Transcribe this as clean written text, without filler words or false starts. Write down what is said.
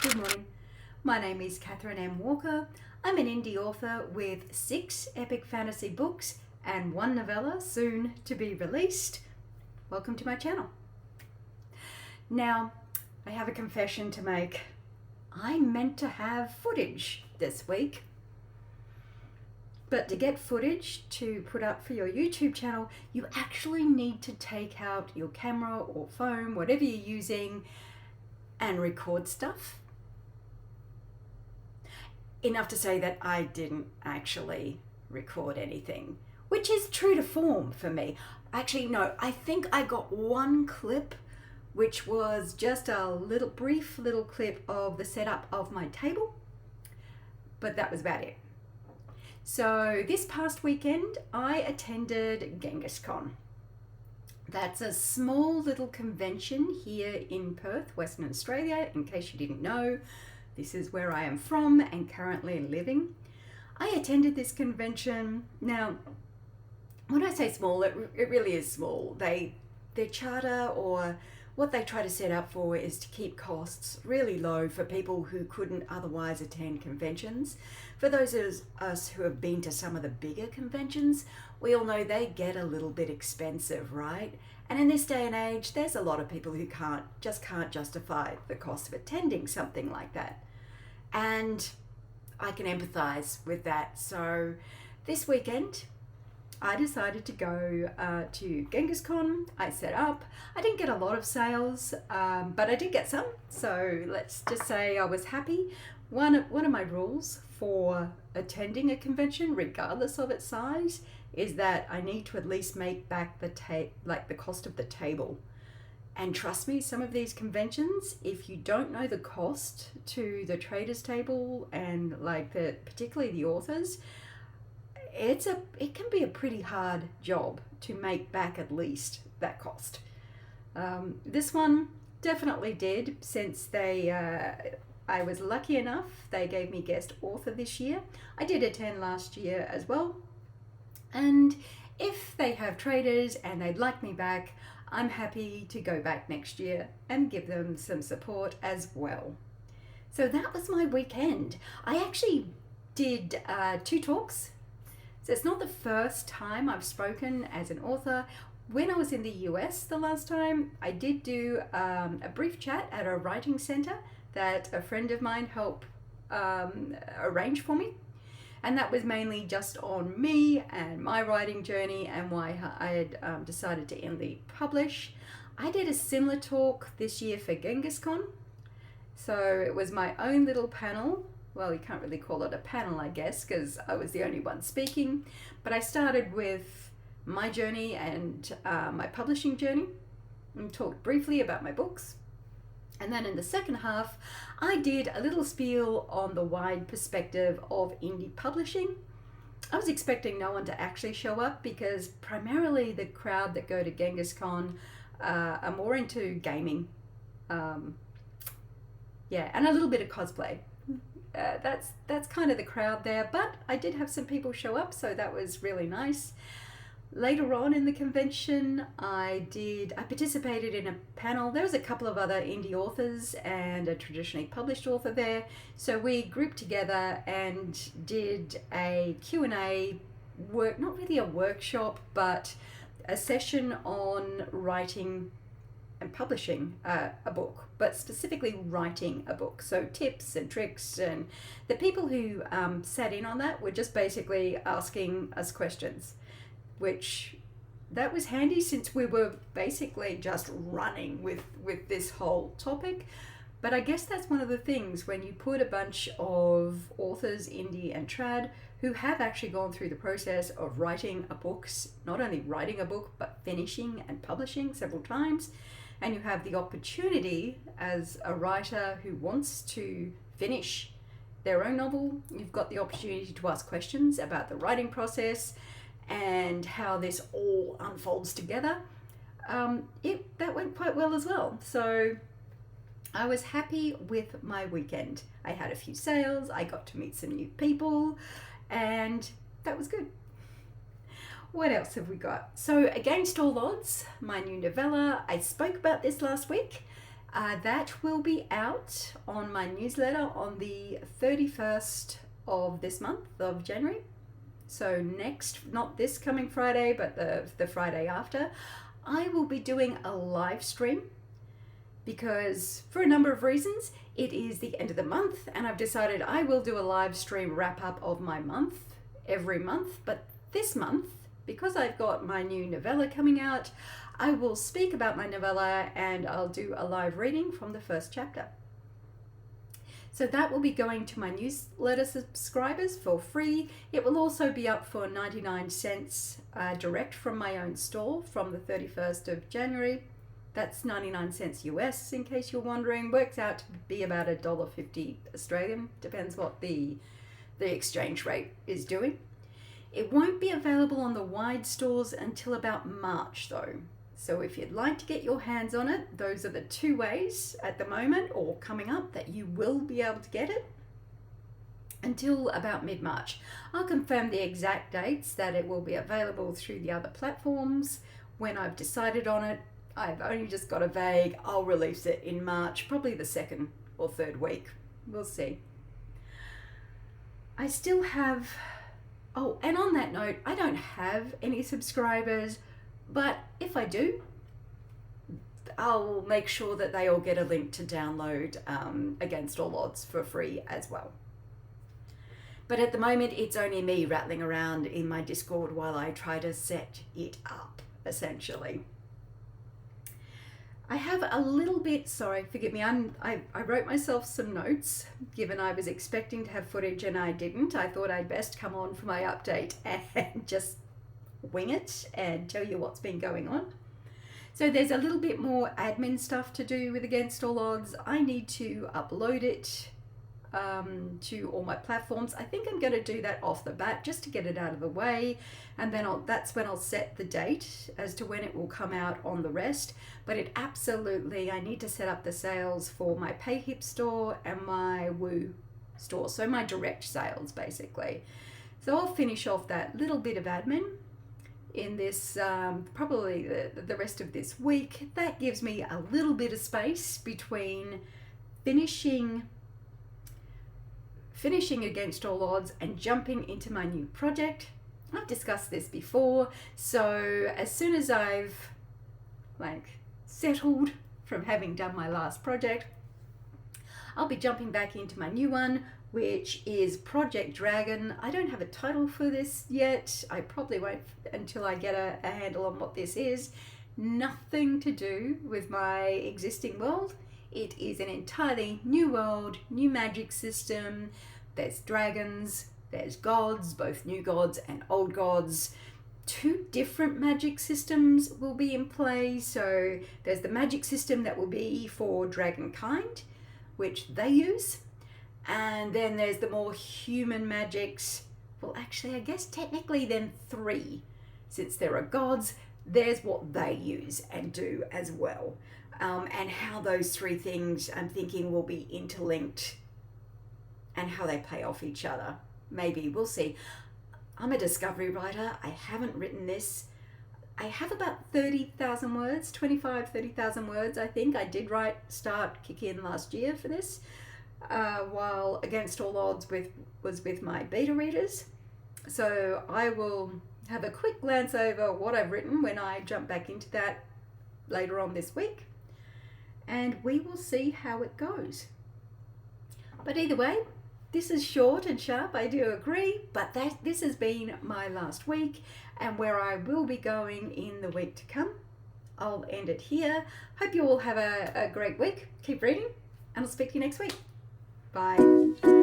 Good morning. My name is Catherine M. Walker. I'm an indie author with 6 epic fantasy books and 1 novella soon to be released. Welcome to my channel. Now, I have a confession to make. I meant to have footage this week, but to get footage to put up for your YouTube channel, you actually need to take out your camera or phone, whatever you're using, and record stuff. Enough to say that I didn't actually record anything, which is true to form for me. Actually, no, I think I got one clip, which was just a brief little clip of the setup of my table, but that was about it. So this past weekend, I attended GenghisCon. That's a small little convention here in Perth, Western Australia, in case you didn't know. This is where I am from and currently living. I attended this convention. Now, when I say small, it really is small. Their charter, or what they try to set up for, is to keep costs really low for people who couldn't otherwise attend conventions. For those of us who have been to some of the bigger conventions, we all know they get a little bit expensive, right? And in this day and age, there's a lot of people who can't justify the cost of attending something like that. And I can empathize with that. So this weekend, I decided to go to GenghisCon. I set up. I didn't get a lot of sales, but I did get some. So let's just say I was happy. One of my rules for attending a convention, regardless of its size, is that I need to at least make back the cost of the table. And trust me, some of these conventions, if you don't know the cost to the traders table and particularly the authors, it can be a pretty hard job to make back at least that cost. This one definitely did, since I was lucky enough, they gave me guest author this year. I did attend last year as well. And if they have traders and they'd like me back, I'm happy to go back next year and give them some support as well. So that was my weekend. I actually did 2 talks. So it's not the first time I've spoken as an author. When I was in the US the last time, I did do a brief chat at a writing center that a friend of mine helped arrange for me. And that was mainly just on me and my writing journey and why I had decided to indie publish. I did a similar talk this year for GenghisCon. So it was my own little panel. Well, you can't really call it a panel, I guess, because I was the only one speaking. But I started with my journey and my publishing journey, and talked briefly about my books. And then in the second half, I did a little spiel on the wide perspective of indie publishing. I was expecting no one to actually show up because primarily the crowd that go to GenghisCon are more into gaming. And a little bit of cosplay. That's kind of the crowd there, but I did have some people show up, so that was really nice. Later on in the convention, I participated in a panel. There was a couple of other indie authors and a traditionally published author there. So we grouped together and did a Q&A not really a workshop, but a session on writing and publishing a book, but specifically writing a book. So tips and tricks, and the people who sat in on that were just basically asking us questions, which that was handy since we were basically just running with this whole topic. But I guess that's one of the things when you put a bunch of authors, indie and trad, who have actually gone through the process of writing a book, not only writing a book, but finishing and publishing several times. And you have the opportunity as a writer who wants to finish their own novel, you've got the opportunity to ask questions about the writing process and how this all unfolds together. That went quite well as well. So I was happy with my weekend. I had a few sales, I got to meet some new people, and that was good. What else have we got? So Against All Odds, my new novella, I spoke about this last week. That will be out on my newsletter on the 31st of this month of January. So next, not this coming Friday, but the Friday after, I will be doing a live stream because for a number of reasons, it is the end of the month and I've decided I will do a live stream wrap up of my month every month. But this month, because I've got my new novella coming out, I will speak about my novella and I'll do a live reading from the first chapter. So that will be going to my newsletter subscribers for free. It will also be up for 99 cents direct from my own store from the 31st of January. That's 99 cents US, in case you're wondering. Works out to be about $1.50 Australian. Depends what the exchange rate is doing. It won't be available on the wide stores until about March though. So if you'd like to get your hands on it, those are the two ways at the moment or coming up that you will be able to get it until about mid-March. I'll confirm the exact dates that it will be available through the other platforms when I've decided on it. I've only just got a vague, I'll release it in March, probably the second or third week. We'll see. I still have, oh, and on that note, I don't have any subscribers, but if I do, I'll make sure that they all get a link to download Against All Odds for free as well. But at the moment, it's only me rattling around in my Discord while I try to set it up, essentially. I have a little bit, sorry, forgive me, I wrote myself some notes, given I was expecting to have footage and I didn't. I thought I'd best come on for my update and just wing it and tell you what's been going on. So there's a little bit more admin stuff to do with Against All Odds. I need to upload it to all my platforms. I think I'm going to do that off the bat just to get it out of the way, and then that's when I'll set the date as to when it will come out on the rest. But it absolutely, I need to set up the sales for my PayHip store and my Woo store, so my direct sales basically. So I'll finish off that little bit of admin in this probably the rest of this week. That gives me a little bit of space between finishing Against All Odds and jumping into my new project. I've discussed this before, so as soon as I've settled from having done my last project, I'll be jumping back into my new one, which is Project Dragon. I don't have a title for this yet. I probably won't until I get a handle on what this is. Nothing to do with my existing world. It is an entirely new world, new magic system. There's dragons, there's gods, both new gods and old gods. Two different magic systems will be in play. So there's the magic system that will be for dragonkind, which they use. And then there's the more human magics. Well, actually, I guess technically then three. Since there are gods, there's what they use and do as well. And how those three things, I'm thinking, will be interlinked and how they play off each other. Maybe, we'll see. I'm a discovery writer. I haven't written this. I have about 30,000 words, 30,000 words, I think. I did start kick in last year for this, while Against All Odds was with my beta readers. So I will have a quick glance over what I've written when I jump back into that later on this week. And we will see how it goes. But either way, this is short and sharp, I do agree, but this has been my last week and where I will be going in the week to come. I'll end it here. Hope you all have a great week. Keep reading, and I'll speak to you next week. Bye.